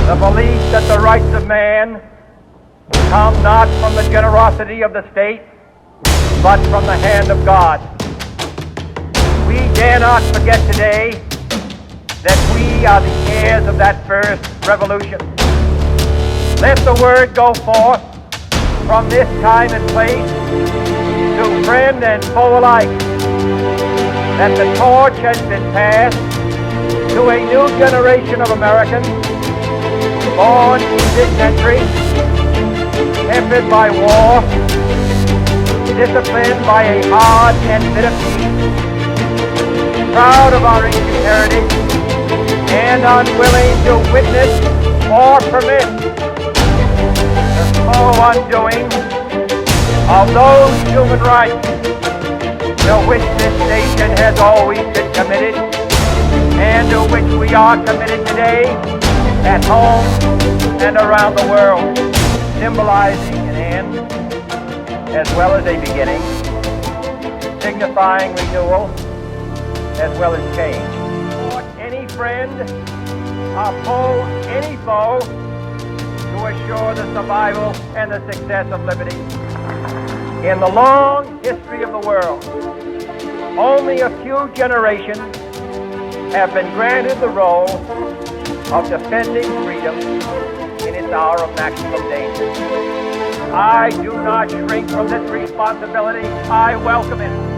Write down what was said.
The belief that the rights of man come not from the generosity of the state, but from the hand of God. We dare not forget today that we are the heirs of that first revolution. Let the word go forth from this time and place to friend and foe alike that the torch has been passed to a new generation of Americans born in this century, tempered by war, disciplined by a hard and bitter peace, proud of our ancient heritage, and unwilling to witness or permit the slow undoing of those human rights to which this nation has always been committed, and to which we are committed today at home and around the world, symbolizing an end as well as a beginning, signifying renewal as well as change. Support any friend, oppose any foe to assure the survival and the success of liberty. In the long history of the world, only a few generations have been granted the role of defending freedom in its hour of maximum danger. I do not shrink from this responsibility. I welcome it.